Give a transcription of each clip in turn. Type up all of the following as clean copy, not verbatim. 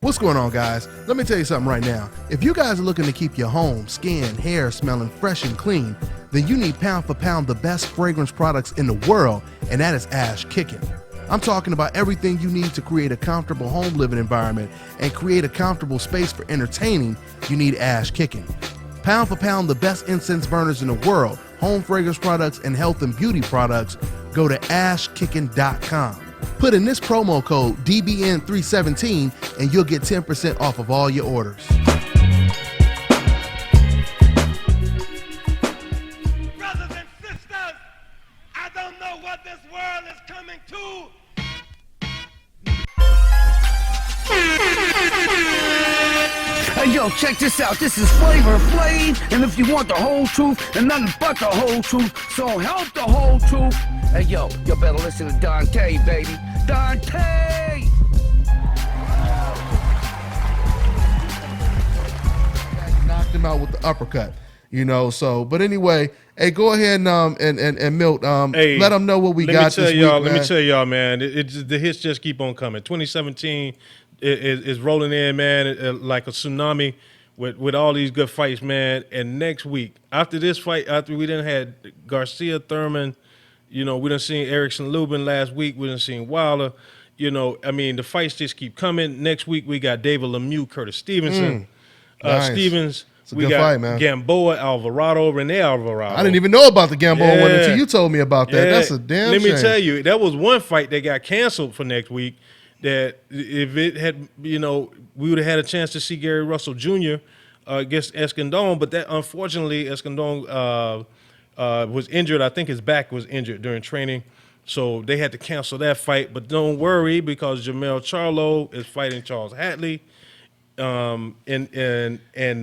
What's going on, guys? Let me tell you something right now. If you guys are looking to keep your home, skin, hair smelling fresh and clean, then you need pound for pound the best fragrance products in the world, and that is Ash Kickin'. I'm talking about everything you need to create a comfortable home living environment and create a comfortable space for entertaining. You need Ash Kickin'. Pound for pound the best incense burners in the world, home fragrance products, and health and beauty products. Go to ashkickin.com. Put in this promo code DBN317 and you'll get 10% off of all your orders. Brothers and sisters, I don't know what this world is coming to. Hey yo, check this out. This is Flavor Flav, and if you want the whole truth and nothing but the whole truth, so help the whole truth. Hey yo, you better listen to Dante, baby. Dante! Knocked him out with the uppercut, so, but anyway, hey, go ahead and Milt, Hey, let them know what we got this week, man. Let me tell y'all, man, the hits just keep on coming. 2017 is rolling in, man, like a tsunami with all these good fights, man. And next week, after this fight, after we done had Garcia, Thurman, we done seen Erickson Lubin last week, we done seen Wilder, the fights just keep coming. Next week, we got David Lemieux, Curtis Stevenson. Nice. Stevens. It's a we good got fight, man. Gamboa, Alvarado, Rene Alvarado. I didn't even know about the Gamboa one until you told me about that. Yeah. That's a damn shame. Let me tell you, that was one fight that got canceled for next week. That if it had, we would have had a chance to see Gary Russell Jr. Against Escandon, but that unfortunately Escandon was injured. I think his back was injured during training, so they had to cancel that fight. But don't worry, because Jamel Charlo is fighting Charles Hatley. And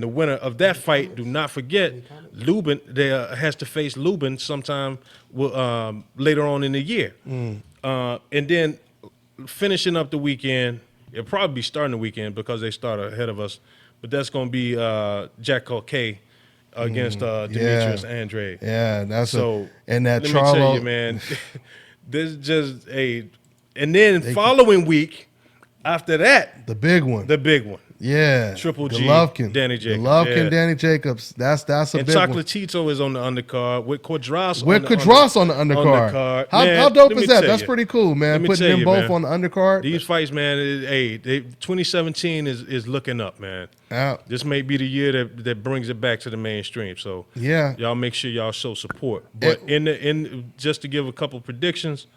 the winner of that fight, do not forget, Lubin has to face Lubin sometime later on in the year. And then finishing up the weekend, it'll probably be starting the weekend because they start ahead of us, but that's going to be Jack Caucay against Demetrius Andrade. Yeah, that's so. And that let Charlo, me tell you, man, this is just and then following week after that, the big one. Yeah, Triple G, Golovkin, Danny Jacobs. Golovkin, Danny Jacobs. That's a and big one. Chocolatito is on the undercard with Quadras. On the undercard. How dope is that? That's pretty cool, man. Putting them both on the undercard. These fights, man. 2017 is looking up, man. This may be the year that brings it back to the mainstream. So yeah, y'all make sure y'all show support. But in just to give a couple predictions,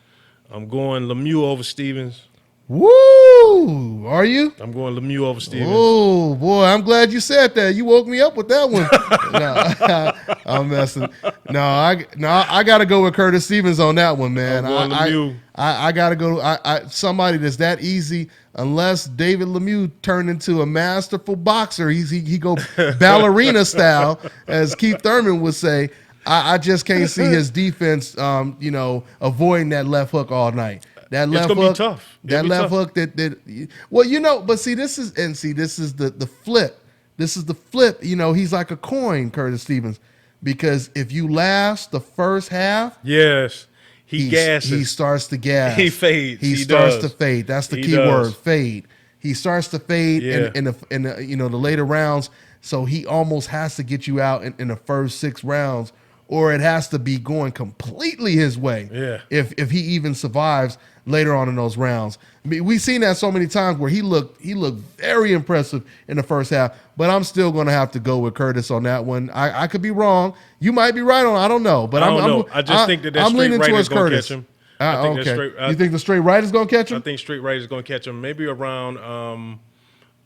I'm going Lemieux over Stevens. Woo! Are you? I'm going Lemieux over Stevens. Oh boy, I'm glad you said that. You woke me up with that one. No, I'm messing. No, I got to go with Curtis Stevens on that one, man. I got to go. Somebody that's that easy. Unless David Lemieux turned into a masterful boxer, he go ballerina style, as Keith Thurman would say. I just can't see his defense, avoiding that left hook all night. That left hook, be tough. That left hook but see, this is the flip. This is the flip. He's like a coin, Curtis Stevens, because if you last the first half, yes, he gasses. He starts to gas. He fades. He starts to fade. That's the key word, fade. He starts to fade in the later rounds. So he almost has to get you out in the first 6 rounds, or it has to be going completely his way. Yeah. If he even survives later on in those rounds. I mean, we've seen that so many times where he looked very impressive in the first half, but I'm still going to have to go with Curtis on that one. I could be wrong. You might be right on. I don't know, but I just think that straight right is going to catch him. You think the straight right is going to catch him? I think straight right is going to catch him. Maybe around,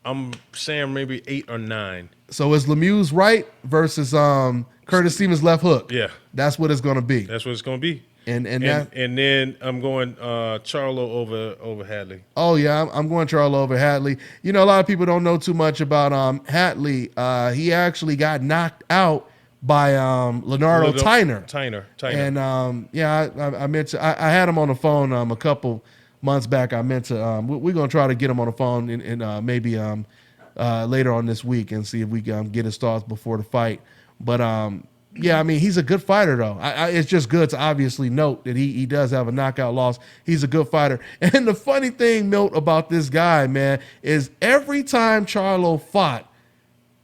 I'm saying maybe 8 or 9. So it's Lemieux's right versus Curtis Stevens' left hook. Yeah, that's what it's going to be. That's what it's going to be. And then I'm going Charlo over Hatley. Oh yeah, I'm going Charlo over Hatley. A lot of people don't know too much about Hatley. He actually got knocked out by Leonardo Tyner. And I meant to. I had him on the phone a couple months back. I meant to. We're gonna try to get him on the phone and maybe later on this week and see if we can get his thoughts before the fight. But Yeah, I mean, he's a good fighter, though. It's just good to obviously note that he does have a knockout loss. He's a good fighter. And the funny thing, Milt, about this guy, man, is every time Charlo fought,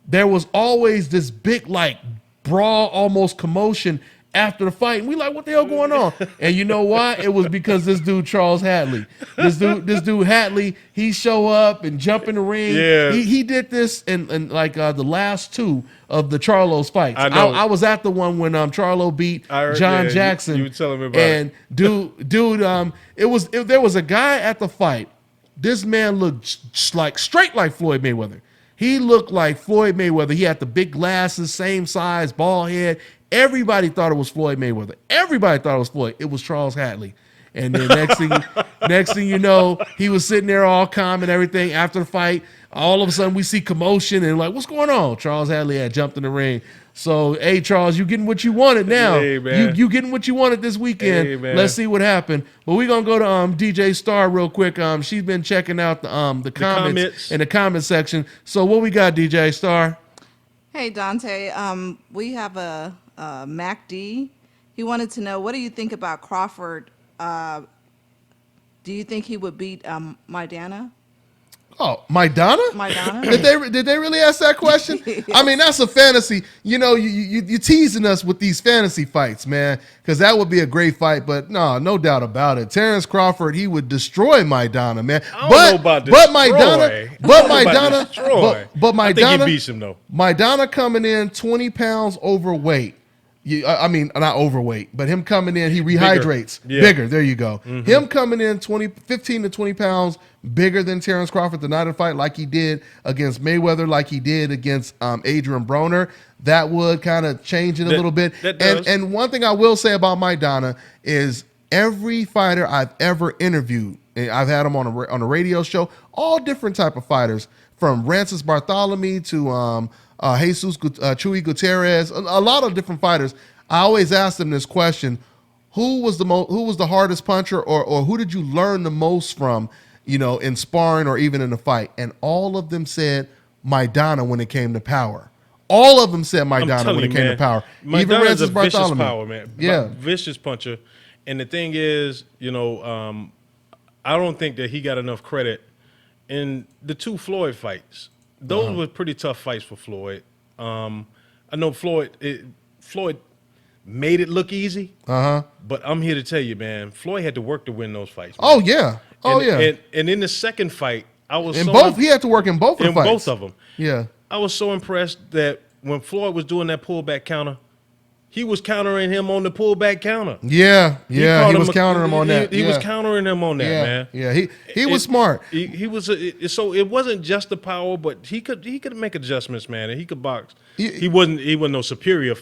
there was always this big, like, brawl, almost commotion after the fight. And we like, what the hell going on? And you know why? It was because this dude, Charles Hadley. This dude Hadley, he show up and jump in the ring. Yeah. He did this in like the last two of the Charlo's fights. I know. I was at the one when Charlo beat John Jackson. You were telling me about and it. There was a guy at the fight. This man looked straight like Floyd Mayweather. He looked like Floyd Mayweather. He had the big glasses, same size, bald head. Everybody thought it was Floyd Mayweather. Everybody thought it was Floyd. It was Charles Hadley. And then next thing you know, he was sitting there all calm and everything. After the fight, all of a sudden we see commotion and like, what's going on? Charles Hadley had jumped in the ring. So, hey, Charles, you getting what you wanted now. Hey, man. You getting what you wanted this weekend. Hey, man. Let's see what happened. But we're going to go to DJ Star real quick. She's been checking out the comments in the comment section. So what we got, DJ Star? Hey, Dante. We have a Mac D. He wanted to know, what do you think about Crawford? Do you think he would beat Maidana? Oh, Maidana? Did they really ask that question? Yes. I mean, that's a fantasy. You know, you're teasing us with these fantasy fights, man, because that would be a great fight. But no doubt about it. Terrence Crawford, he would destroy Maidana, man. I don't know about destroy. But I think he beats him, though. Maidana coming in 20 pounds overweight. I mean, not overweight, but him coming in, he rehydrates. Bigger. There you go. Mm-hmm. Him coming in 15 to 20 pounds bigger than Terrence Crawford the night of the fight, like he did against Mayweather, like he did against Adrian Broner. That would kind of change it a little bit. And one thing I will say about Maidana is every fighter I've ever interviewed, and I've had him on a radio show, all different type of fighters, from Francis Bartholomew to Jesus Chuy Gutierrez, a lot of different fighters. I always ask them this question: who was the hardest puncher, or who did you learn the most from, in sparring or even in a fight? And all of them said Maidana when it came to power. All of them said Maidana when it came to power. Even Francis Bartholomew, vicious power, man. Yeah, vicious puncher. And the thing is, I don't think that he got enough credit in the two Floyd fights. Those were pretty tough fights for Floyd. I know Floyd made it look easy. But I'm here to tell you, man, Floyd had to work to win those fights. Man. Oh yeah. And in the second fight, he had to work in both of the fights. Both of them. Yeah. I was so impressed that when Floyd was doing that pullback counter, he was countering him on the pullback counter. Yeah, he was countering him on that. He was countering him on that, man. Yeah, he was smart. He was so it wasn't just the power, but he could make adjustments, man, and he could box. He wasn't no superior,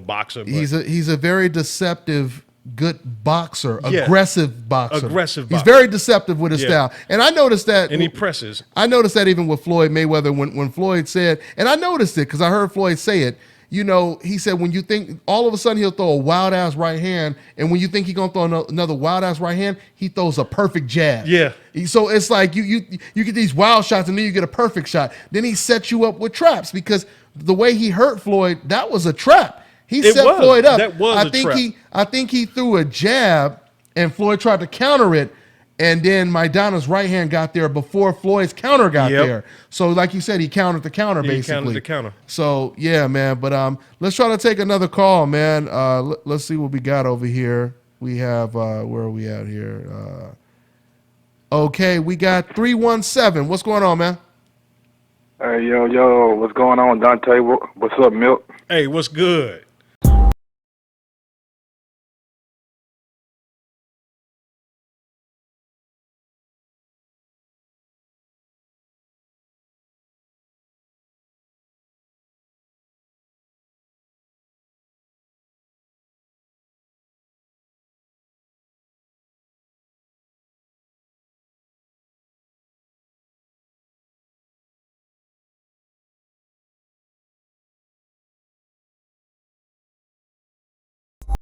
boxer. But he's a very deceptive, good boxer, aggressive boxer. He's very deceptive with his style, and I noticed that. And he presses. I noticed that even with Floyd Mayweather when Floyd said, and I noticed it because I heard Floyd say it. He said when you think, all of a sudden he'll throw a wild ass right hand, and when you think he's gonna throw another wild ass right hand, he throws a perfect jab. Yeah. So it's like you get these wild shots, and then you get a perfect shot. Then he sets you up with traps, because the way he hurt Floyd, that was a trap. He set Floyd up. That was a trap. I think he threw a jab, and Floyd tried to counter it. And then Maidana's right hand got there before Floyd's counter got there. So, like you said, he countered the counter, basically. He countered the counter. So, yeah, man. But let's try to take another call, man. Let's see what we got over here. We have, where are we at here? Okay, we got 317. What's going on, man? Hey, yo, what's going on, Dante? What's up, Milt? Hey, what's good?